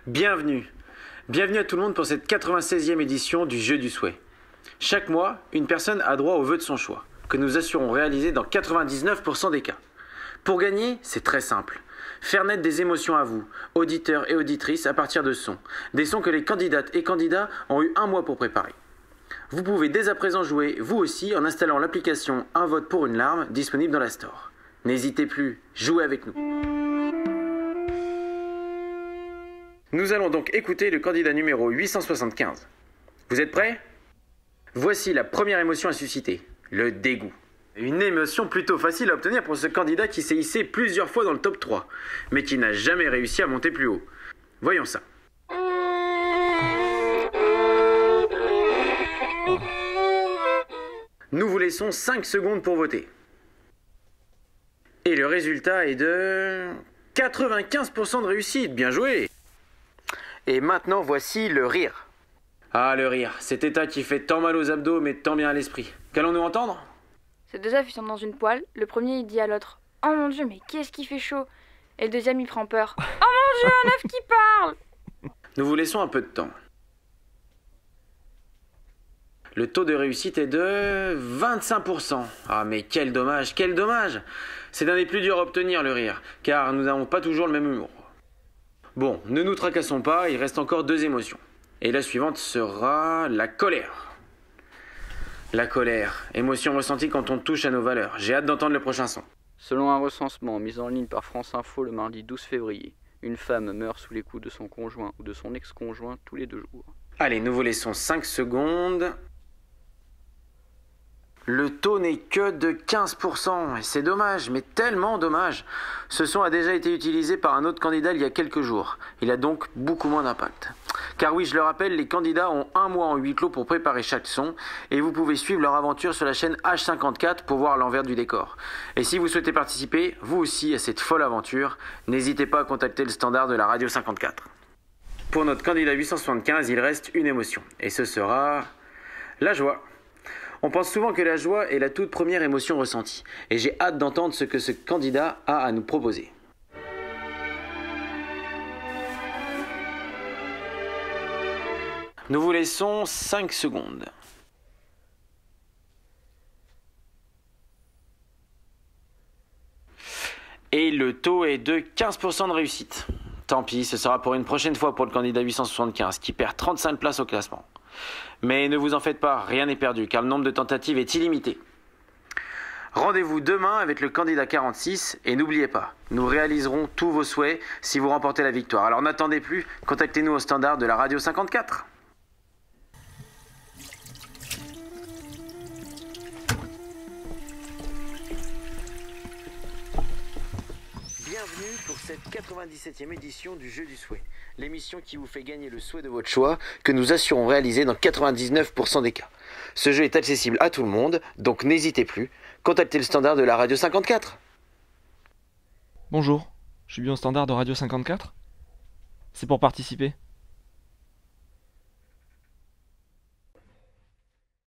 Bienvenue. Bienvenue à tout le monde pour cette 96e édition du Jeu du Souhait. Chaque mois, une personne a droit au vœu de son choix, que nous assurons réaliser dans 99% des cas. Pour gagner, c'est très simple. Faire naître des émotions à vous, auditeurs et auditrices, à partir de sons. Des sons que les candidates et candidats ont eu un mois pour préparer. Vous pouvez dès à présent jouer, vous aussi, en installant l'application Un vote pour une larme, disponible dans la Store. N'hésitez plus, jouez avec nous. Nous allons donc écouter le candidat numéro 875. Vous êtes prêts ? Voici la première émotion à susciter, le dégoût. Une émotion plutôt facile à obtenir pour ce candidat qui s'est hissé plusieurs fois dans le top 3, mais qui n'a jamais réussi à monter plus haut. Voyons ça. Nous vous laissons 5 secondes pour voter. Et le résultat est de 95% de réussite, bien joué. Et maintenant voici le rire. Ah, le rire, cet état qui fait tant mal aux abdos mais tant bien à l'esprit. Qu'allons-nous entendre ? Ces deux œufs, ils sont dans une poêle. Le premier, il dit à l'autre « Oh mon Dieu, mais qu'est-ce qui fait chaud ?» Et le deuxième, il prend peur. « Oh mon Dieu, un œuf qui parle !» Nous vous laissons un peu de temps. Le taux de réussite est de 25%. Ah mais quel dommage, quel dommage ! C'est l'un des plus durs à obtenir, le rire, car nous n'avons pas toujours le même humour. Bon, ne nous tracassons pas, il reste encore 2 émotions. Et la suivante sera la colère. La colère, émotion ressentie quand on touche à nos valeurs. J'ai hâte d'entendre le prochain son. Selon un recensement mis en ligne par France Info le mardi 12 février, une femme meurt sous les coups de son conjoint ou de son ex-conjoint tous les 2 jours. Allez, nous vous laissons 5 secondes. Le taux n'est que de 15%, et c'est dommage, mais tellement dommage. Ce son a déjà été utilisé par un autre candidat il y a quelques jours. Il a donc beaucoup moins d'impact. Car oui, je le rappelle, les candidats ont un mois en huis clos pour préparer chaque son, et vous pouvez suivre leur aventure sur la chaîne H54 pour voir l'envers du décor. Et si vous souhaitez participer, vous aussi, à cette folle aventure, n'hésitez pas à contacter le standard de la Radio 54. Pour notre candidat 875, il reste une émotion, et ce sera la joie. On pense souvent que la joie est la toute première émotion ressentie, et j'ai hâte d'entendre ce que ce candidat a à nous proposer. Nous vous laissons 5 secondes. Et le taux est de 15% de réussite. Tant pis, ce sera pour une prochaine fois pour le candidat 875, qui perd 35 places au classement. Mais ne vous en faites pas, rien n'est perdu, car le nombre de tentatives est illimité. Rendez-vous demain avec le candidat 46, et n'oubliez pas, nous réaliserons tous vos souhaits si vous remportez la victoire. Alors n'attendez plus, contactez-nous au standard de la Radio 54. Bienvenue pour cette 97e édition du Jeu du Souhait, l'émission qui vous fait gagner le souhait de votre choix, que nous assurons réaliser dans 99% des cas. Ce jeu est accessible à tout le monde, donc n'hésitez plus, contactez le standard de la Radio 54. Bonjour, je suis bien au standard de Radio 54 ? C'est pour participer.